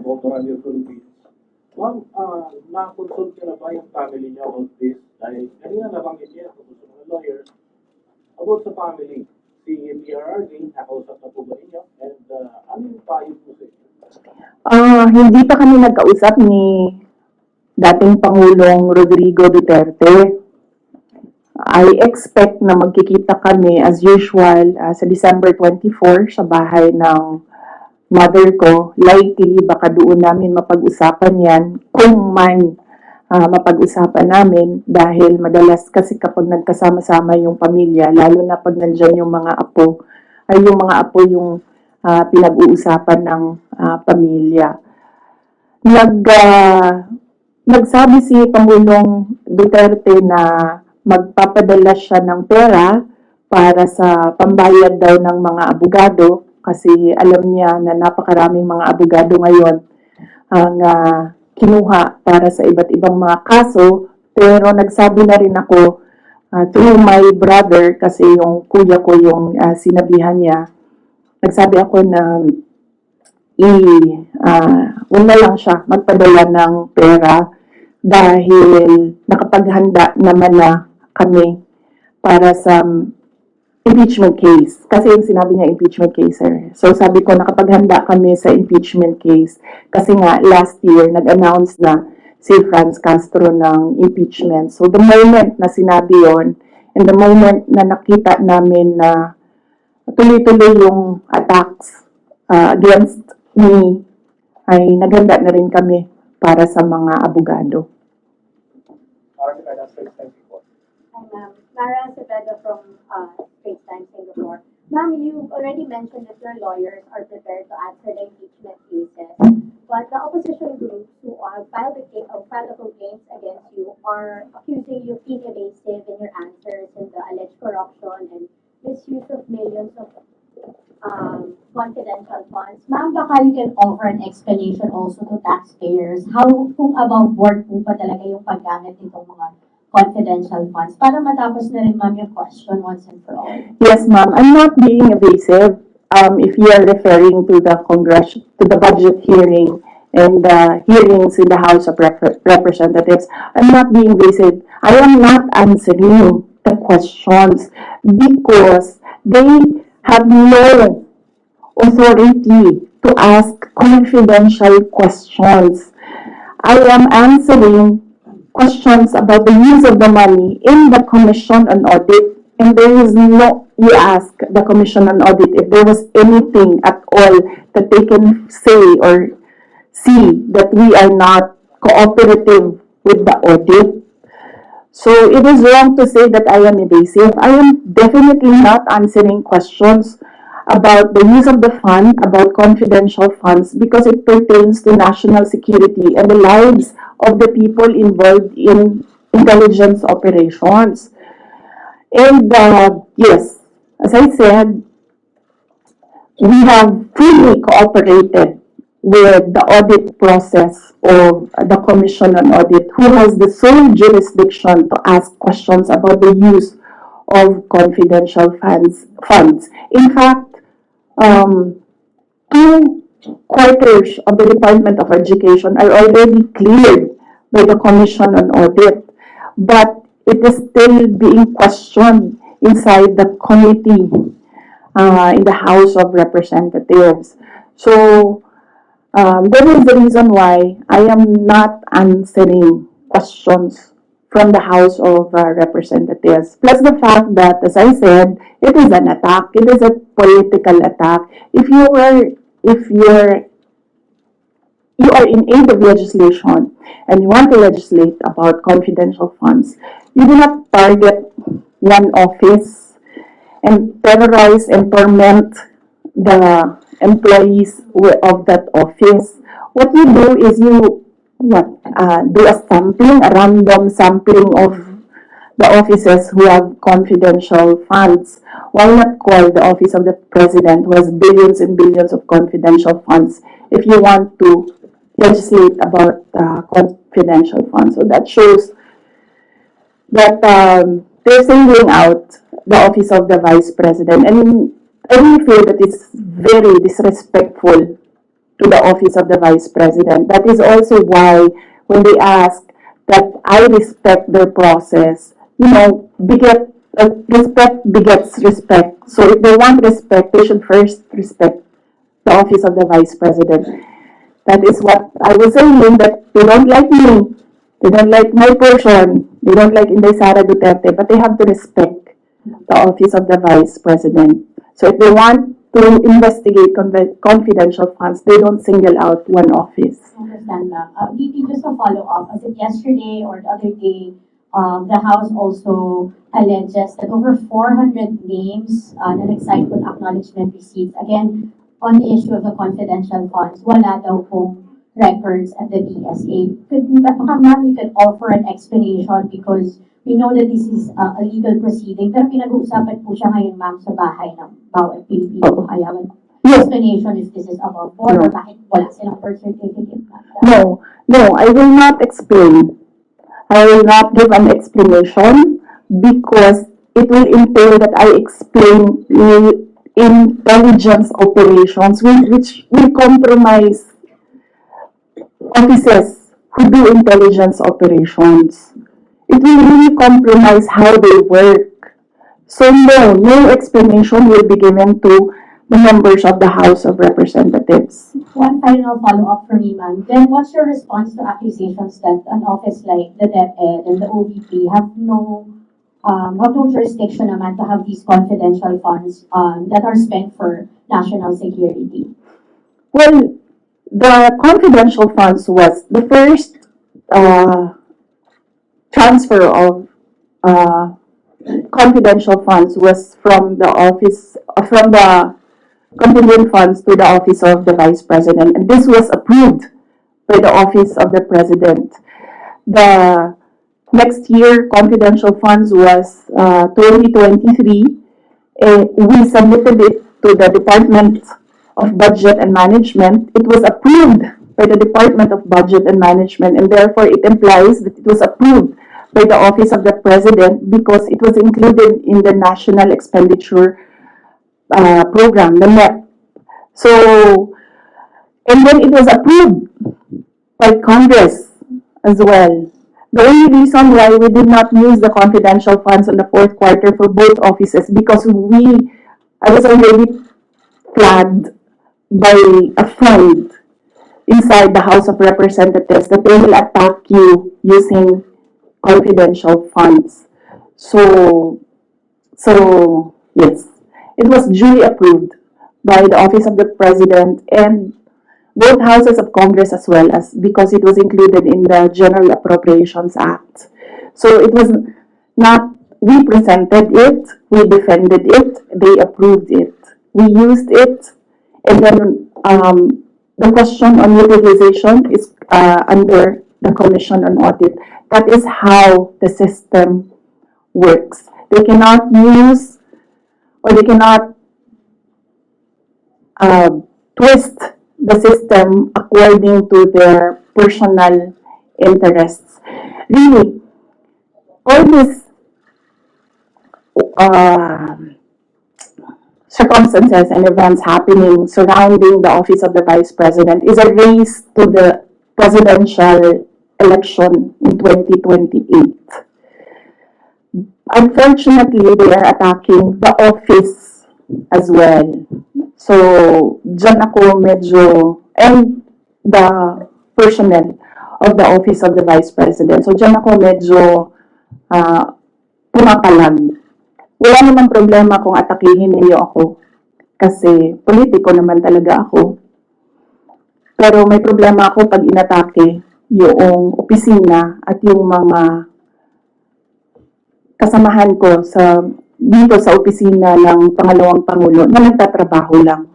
Motor Radio Philippines. Ma'am, na-consult niyo na ba yung family niyo about this? Dahil kanina nabanggit niya kung gusto mga lawyers about sa family. Si PRRD, nakausap na po ba ninyo? And ano yung payo po sa inyo? Hindi pa kami nagkausap ni dating Pangulong Rodrigo Duterte. I expect na magkikita kami as usual sa December 24 sa bahay ng mother ko. Likely, baka doon namin mapag-usapan yan kung man mapag-usapan namin dahil madalas kasi kapag nagkasama-sama yung pamilya, lalo na pag nandyan yung mga apo, ay yung mga apo yung pinag-uusapan ng pamilya. Nagsabi si Pangulong Duterte na magpapadala siya ng pera para sa pambayad daw ng mga abogado kasi alam niya na napakaraming mga abogado ngayon ang kinuha para sa iba't ibang mga kaso. Pero nagsabi na rin ako through my brother kasi yung kuya ko yung sinabihan niya. Nagsabi ako na huwag na lang siya magpadala ng pera dahil nakapaghanda naman na kami para sa impeachment case. Kasi yung sinabi niya impeachment case, sir. So sabi ko nakapaghanda kami sa impeachment case kasi nga last year nag-announce na si Franz Castro ng impeachment. So the moment na sinabi yon and the moment na nakita namin na tuloy-tuloy yung attacks against me, ay naghanda na rin kami para sa mga abogado. Hi, ma'am. Sara Duterte from Straits Times, Singapore. Ma'am, you already mentioned that your lawyers are prepared to answer the impeachment cases, but the opposition groups who filed the complaints against you are accusing you of being evasive in your answers and the alleged corruption and misuse of millions of confidential funds. Ma'am, baka you can offer an explanation also to taxpayers how kung above board po pa talaga yung paggamit nitong mga confidential funds para matapos na rin, ma'am, yung question once and for all. Yes, ma'am. I'm not being evasive. If you are referring to the budget hearing and the hearings in the House of Representatives, I'm not being evasive. I am not answering the questions because they have no authority to ask confidential questions. I am answering questions about the use of the money in the Commission on Audit, and there is no, you ask the Commission on Audit if there was anything at all that they can say or see that we are not cooperative with the audit. So it is wrong to say that I am evasive. I am definitely not answering questions about the use of the fund, about confidential funds, because it pertains to national security and the lives of the people involved in intelligence operations. And yes, as I said, we have fully cooperated with the audit process of the Commission on Audit, who has the sole jurisdiction to ask questions about the use of confidential funds. In fact, 2 quarters of the Department of Education are already cleared by the Commission on Audit, but it is still being questioned inside the committee in the House of Representatives. So, that is the reason why I am not answering questions from the House of Representatives. Plus the fact that, as I said, it is an attack. It is a political attack. If you are in aid of legislation and you want to legislate about confidential funds, you do not target one office and terrorize and torment the employees of that office. What you do is you do a sampling, a random sampling of the offices who have confidential funds. Why not call the office of the president who has billions and billions of confidential funds if you want to legislate about confidential funds? So that shows that they're singling out the office of the vice president, and I really feel that it's very disrespectful to the office of the Vice President. That is also why when they ask that I respect their process, respect begets respect. So if they want respect, they should first respect the office of the Vice President. That is what I was saying, that they don't like me, they don't like my person, they don't like Inday Sara Duterte, but they have to respect the office of the Vice President. So if they want to investigate confidential funds, they don't single out one office. I understand, ma'am. VP, just a follow-up. Was it yesterday or the other day, the House also alleges that over 400 names na nag-sign with acknowledgement receipts, again, on the issue of the confidential funds, wala daw pong records at the DSA. Baka ma'am, you could offer an explanation because we know that this is a legal proceeding, pero pinag-uusapan po siya ngayon, ma'am, sa bahay ng bawat Pilipino. Kaya explanation if this is above board or bakit wala silang birth certificate, ma'am. No, I will not explain. I will not give an explanation because it will entail that I explain intelligence operations which will compromise officers who do intelligence operations. It will really compromise how they work. So no explanation will be given to the members of the House of Representatives. One final follow-up for me, ma'am. Then what's your response to accusations that an office like the DepEd and the OVP have no jurisdiction naman to have these confidential funds that are spent for national security? Well, the confidential funds was the first transfer of confidential funds was from the contingent funds to the office of the Vice President, and this was approved by the office of the President. The next year confidential funds was 2023. We submitted it to the Department of Budget and Management. It was approved by the Department of Budget and Management, and therefore it implies that it was approved by the Office of the President because it was included in the National Expenditure Program, the NEP. So, and then it was approved by Congress as well. The only reason why we did not use the confidential funds in the fourth quarter for both offices because I was already flagged by a friend inside the House of Representatives that they will attack you using confidential funds. So yes, it was duly approved by the Office of the President and both houses of Congress as well as because it was included in the General Appropriations Act. So it was not, we presented it, we defended it, they approved it. We used it, and then the question on utilization is under the Commission on Audit. That is how the system works. They cannot use or they cannot twist the system according to their personal interests. Really, all these circumstances and events happening surrounding the office of the Vice President is a race to the presidential election in 2028. Unfortunately, they are attacking the office as well. So, dyan ako medyo, and the personnel of the office of the Vice President. So, dyan ako medyo pumapalag. Wala namang problema kung atakihin ninyo ako. Kasi politiko naman talaga ako. Pero may problema ako pag inatake yung opisina at yung mga kasamahan ko dito sa opisina ng Pangalawang Pangulo na nagtatrabaho lang.